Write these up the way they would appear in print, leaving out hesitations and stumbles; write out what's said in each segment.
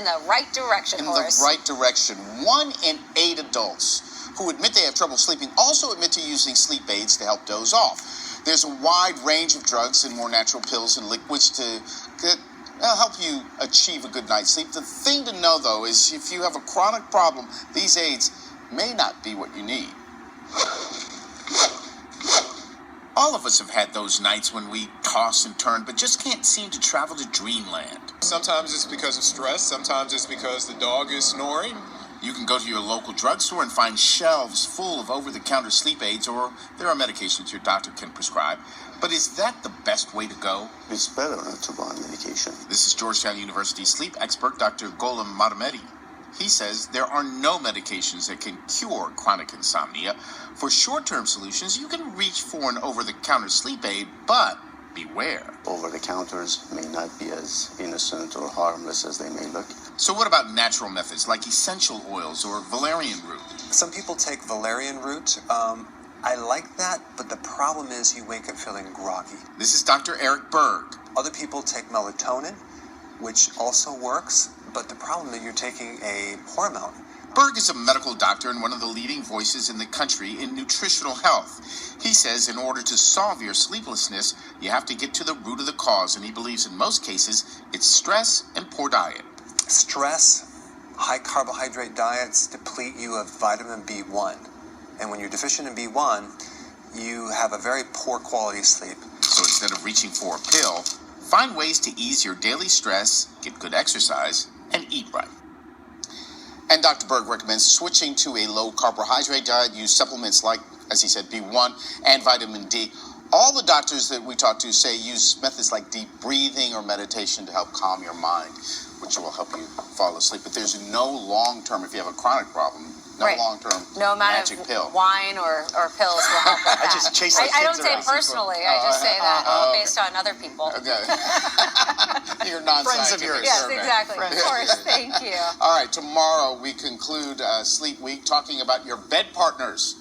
in the right direction, Horace. In the right direction. 1 in 8 adults who admit they have trouble sleeping also admit to using sleep aids to help doze off. There's a wide range of drugs and more natural pills and liquids to help you achieve a good night's sleep. The thing to know, though, is if you have a chronic problem, these aids may not be what you need. All of us have had those nights when we toss and turn, but just can't seem to travel to dreamland. Sometimes it's because of stress. Sometimes it's because the dog is snoring. You can go to your local drugstore and find shelves full of over-the-counter sleep aids, or there are medications your doctor can prescribe. But is that the best way to go? It's better not to go on medication. This is Georgetown University sleep expert Dr. Gholam Mohammadi. He says there are no medications that can cure chronic insomnia. For short-term solutions, you can reach for an over-the-counter sleep aid, but beware. Over-the-counters may not be as innocent or harmless as they may look. So what about natural methods like essential oils or valerian root? Some people take valerian root. I like that, but the problem is you wake up feeling groggy. This is Dr. Eric Berg. Other people take melatonin, which also works, but the problem is you're taking a hormone. Berg is a medical doctor and one of the leading voices in the country in nutritional health. He says in order to solve your sleeplessness, you have to get to the root of the cause, and he believes in most cases it's stress and poor diet. Stress, high carbohydrate diets deplete you of vitamin B1. And when you're deficient in B1, you have a very poor quality of sleep. So instead of reaching for a pill, find ways to ease your daily stress, get good exercise, and eat right. And Dr. Berg recommends switching to a low-carbohydrate diet, use supplements like, as he said, B1 and vitamin D. All the doctors that we talk to say use methods like deep breathing or meditation to help calm your mind, which will help you fall asleep. But there's no long-term, if you have a chronic problem, no long-term no amount magic of pill. Wine or pills will help with that. I just chase the I don't kids say around. personally. I just say that based on other people. Okay. You're non-scientific. Friends of yours. Yes, exactly. Of course. Thank you. All right, tomorrow we conclude Sleep Week talking about your bed partners.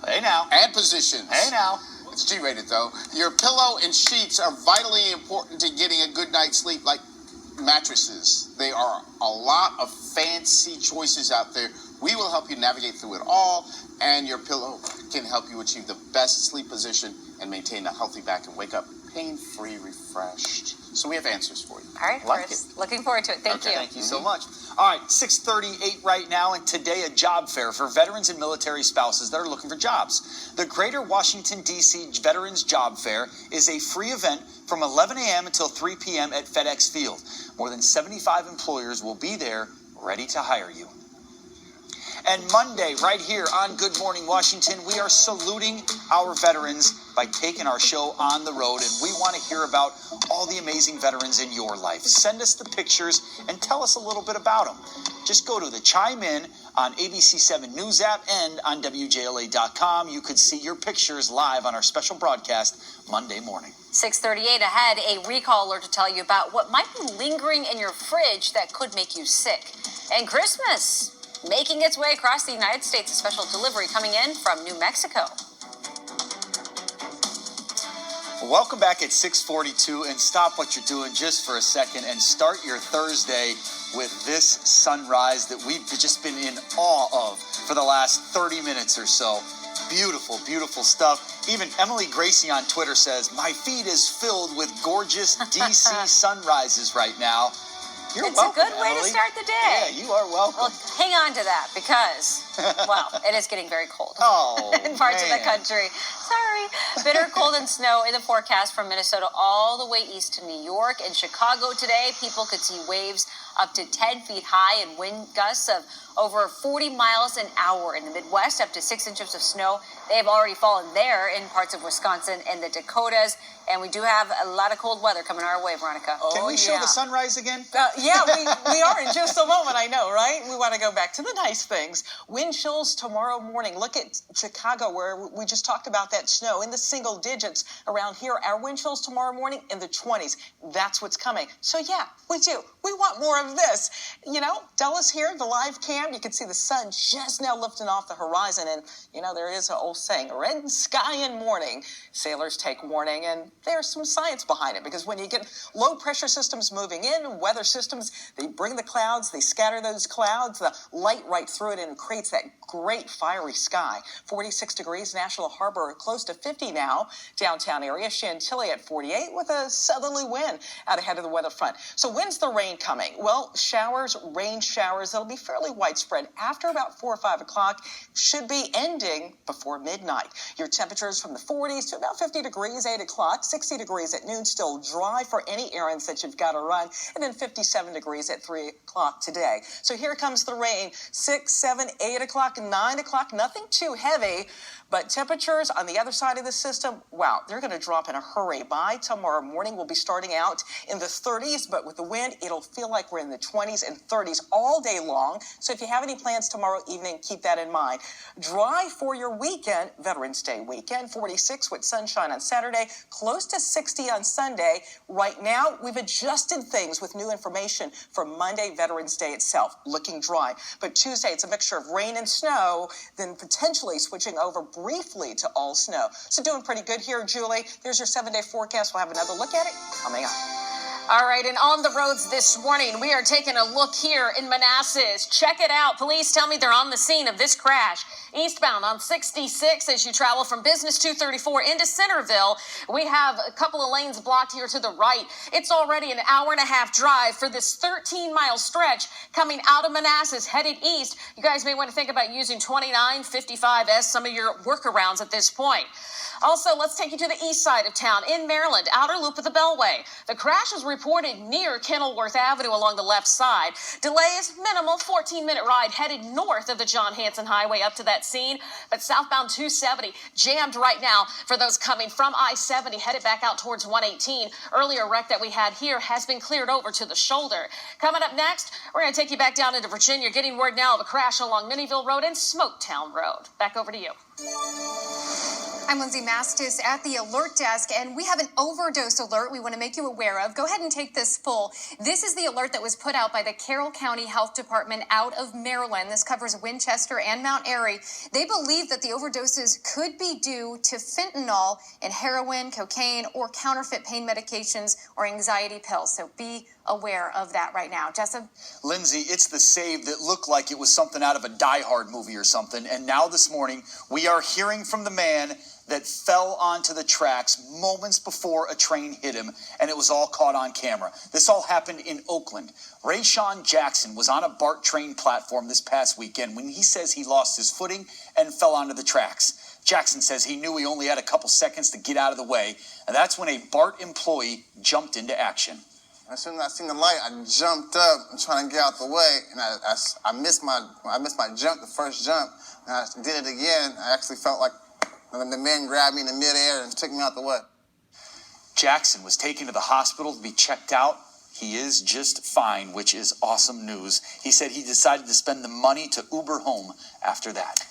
Hey now. And positions. Hey now. It's G-rated, though. Your pillow and sheets are vitally important to getting a good night's sleep, like mattresses. There are a lot of fancy choices out there. We will help you navigate through it all, and your pillow can help you achieve the best sleep position and maintain a healthy back and wake up pain-free, refreshed. So we have answers for you. All right, Like Chris. Looking forward to it. Thank you. Thank you so much. All right, 6:38 right now, and today a job fair for veterans and military spouses that are looking for jobs. The Greater Washington, D.C. Veterans Job Fair is a free event from 11 a.m. until 3 p.m. at FedEx Field. More than 75 employers will be there ready to hire you. And Monday, right here on Good Morning Washington, we are saluting our veterans by taking our show on the road, and we want to hear about all the amazing veterans in your life. Send us the pictures and tell us a little bit about them. Just go to the Chime In on ABC7 News app and on WJLA.com. You could see your pictures live on our special broadcast Monday morning. 6:38 ahead, a recall alert to tell you about what might be lingering in your fridge that could make you sick. And Christmas making its way across the United States, a special delivery coming in from New Mexico. Welcome back at 6:42, and stop what you're doing just for a second and start your Thursday with this sunrise that we've just been in awe of for the last 30 minutes or so. Beautiful, beautiful stuff. Even Emily Gracie on Twitter says, my feed is filled with gorgeous DC sunrises right now. You're It's welcome, a good way Emily. to start the day. Yeah, you are welcome. Well, hang on to that because, well, it is getting very cold Oh, in parts of the man. country. Sorry. Bitter cold and snow in the forecast from Minnesota all the way east to New York. In Chicago today, people could see waves up to 10 feet high and wind gusts of over 40 miles an hour. In the Midwest, up to 6 inches of snow. They have already fallen there in parts of Wisconsin and the Dakotas. And we do have a lot of cold weather coming our way, Veronica. Can we show the sunrise again? Yeah, we are in just a moment, I know, right? We want to go back to the nice things. Wind chills tomorrow morning. Look at Chicago, where we just talked about that snow in the single digits. Around here, our wind chills tomorrow morning in the 20s. That's what's coming. So, yeah, we do. We want more of this. You know, Dulles here, the live cam, you can see the sun just now lifting off the horizon. And, you know, there is an old saying, red sky in morning. Sailors take warning, and there's some science behind it, because when you get low pressure systems moving in, weather systems, they bring the clouds, they scatter those clouds, the light right through it, and it creates that great fiery sky. 46 degrees, National Harbor close to 50 now, downtown area, Chantilly at 48 with a southerly wind out ahead of the weather front. So when's the rain coming? Well, showers, rain showers, that'll be fairly widespread after about 4 or 5 o'clock, should be ending before midnight. Your temperatures from the 40s to about 50 degrees, 8 o'clock, 60 degrees at noon, still dry for any errands that you've got to run, and then 57 degrees at 3 o'clock today. So here comes the rain, 6, 7, 8 o'clock, 9 o'clock, nothing too heavy, but temperatures on the other side of the system, wow, they're going to drop in a hurry. By tomorrow morning, we'll be starting out in the 30s, but with the wind, it'll feel like we're in the 20s and 30s all day long. So if you have any plans tomorrow evening, keep that in mind. Dry for your weekend, Veterans Day weekend, 46 with sunshine on Saturday, close to 60 on Sunday. Right now, we've adjusted things with new information for Monday, Veterans Day itself, looking dry. But Tuesday, it's a mixture of rain and snow, then potentially switching over briefly to all snow. So doing pretty good here, Julie. There's your 7-day forecast. We'll have another look at it coming up. All right, and on the roads this morning, we are taking a look here in Manassas. Check it out. Police tell me they're on the scene of this crash. Eastbound on 66 as you travel from Business 234 into Centerville. We have a couple of lanes blocked here to the right. It's already an hour-and-a-half drive for this 13-mile stretch coming out of Manassas headed east. You guys may want to think about using 2955 as some of your workarounds at this point. Also, let's take you to the east side of town in Maryland, outer loop of the Beltway. The crash is reported near Kenilworth Avenue along the left side. Delays minimal, 14-minute ride headed north of the John Hanson Highway up to that scene. But southbound 270 jammed right now for those coming from I-70 headed back out towards 118. Earlier wreck that we had here has been cleared over to the shoulder. Coming up next, we're going to take you back down into Virginia, getting word now of a crash along Minnieville Road and Smoketown Road. Back over to you. I'm Lindsay Mastis at the alert desk, and we have an overdose alert we want to make you aware of. Go ahead and take this full. This is the alert that was put out by the Carroll County Health Department out of Maryland. This covers Winchester and Mount Airy. They believe that the overdoses could be due to fentanyl in heroin, cocaine, or counterfeit pain medications or anxiety pills. So be aware of that right now. Jessup? Lindsay, it's the save that looked like it was something out of a Die Hard movie or something. And now this morning, we are hearing from the man that fell onto the tracks moments before a train hit him, and it was all caught on camera. This all happened in Oakland. Rayshawn Jackson was on a BART train platform this past weekend when he says he lost his footing and fell onto the tracks. Jackson says he knew he only had a couple seconds to get out of the way, and that's when a BART employee jumped into action. As soon as I seen the light, I jumped up trying to get out the way, and I missed my jump, the first jump, and I did it again. I actually felt like the man grabbed me in the midair and took me out the way. Jackson was taken to the hospital to be checked out. He is just fine, which is awesome news. He said he decided to spend the money to Uber home after that.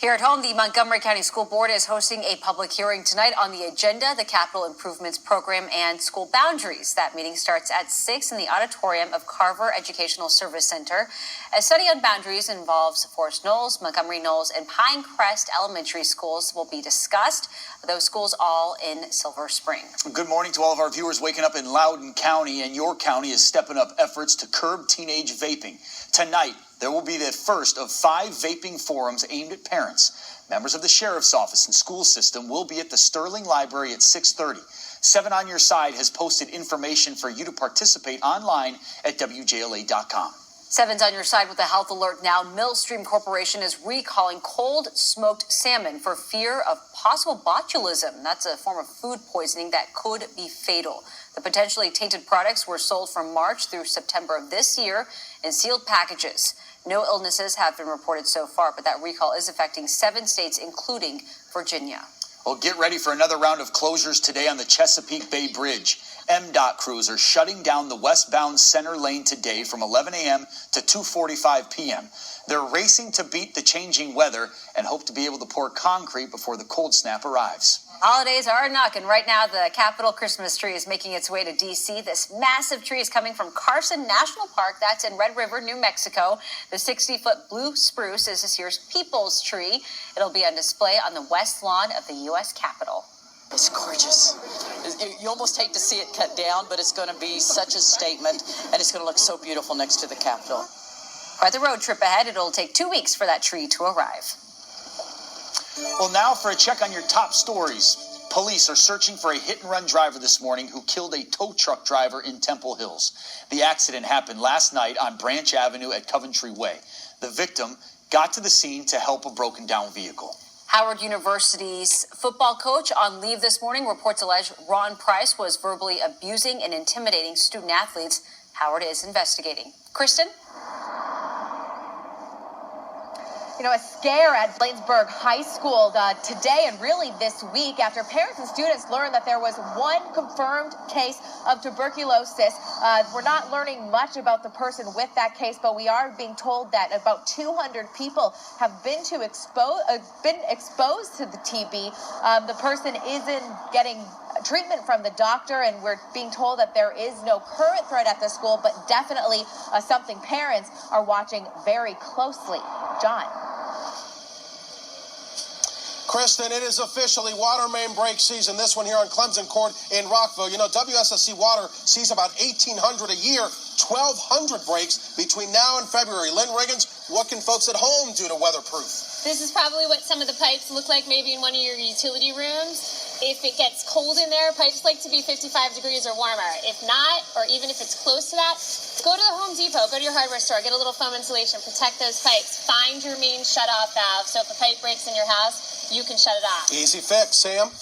Here at home, the Montgomery County School Board is hosting a public hearing tonight on the agenda, the Capital Improvements Program, and school boundaries. That meeting starts at 6 in the auditorium of Carver Educational Service Center. A study on boundaries involves Forest Knolls, Montgomery Knolls, and Pinecrest Elementary Schools will be discussed. Those schools all in Silver Spring. Good morning to all of our viewers waking up in Loudoun County, and your county is stepping up efforts to curb teenage vaping. Tonight, there will be the first of 5 vaping forums aimed at parents. Members of the Sheriff's Office and school system will be at the Sterling Library at 6:30. 7 on Your Side has posted information for you to participate online at WJLA.com. 7's on your side with a health alert now. Millstream Corporation is recalling cold smoked salmon for fear of possible botulism. That's a form of food poisoning that could be fatal. The potentially tainted products were sold from March through September of this year in sealed packages. No illnesses have been reported so far, but that recall is affecting 7 states, including Virginia. Well, get ready for another round of closures today on the Chesapeake Bay Bridge. MDOT crews are shutting down the westbound center lane today from 11 a.m. to 2:45 p.m. They're racing to beat the changing weather and hope to be able to pour concrete before the cold snap arrives. Holidays are knocking. Right now, the Capitol Christmas tree is making its way to D.C. This massive tree is coming from Carson National Park. That's in Red River, New Mexico. The 60-foot blue spruce is this year's People's Tree. It'll be on display on the west lawn of the U.S. Capitol. It's gorgeous. You almost hate to see it cut down, but it's going to be such a statement, and it's going to look so beautiful next to the Capitol. By the road trip ahead, it'll take 2 weeks for that tree to arrive. Well, now for a check on your top stories. Police are searching for a hit-and-run driver this morning who killed a tow truck driver in Temple Hills. The accident happened last night on Branch Avenue at Coventry Way. The victim got to the scene to help a broken-down vehicle. Howard University's football coach on leave this morning. Reports allege Ron Price was verbally abusing and intimidating student athletes. Howard is investigating. Kristen? You know, a scare at Bladensburg High School today and really this week after parents and students learned that there was one confirmed case of tuberculosis. We're not learning much about the person with that case, but we are being told that about 200 people have been exposed to the TB. The person isn't getting treatment from the doctor, and we're being told that there is no current threat at the school, but definitely something parents are watching very closely. John. Kristen, it is officially water main break season. This one here on Clemson Court in Rockville. You know, WSSC Water sees about 1,800 a year, 1,200 breaks between now and February. Lynn Riggins, what can folks at home do to weatherproof? This is probably what some of the pipes look like maybe in one of your utility rooms. If it gets cold in there, pipes like to be 55 degrees or warmer. If not, or even if it's close to that, go to the Home Depot, go to your hardware store, get a little foam insulation, protect those pipes. Find your main shutoff valve, so if a pipe breaks in your house, you can shut it off. Easy fix, Sam.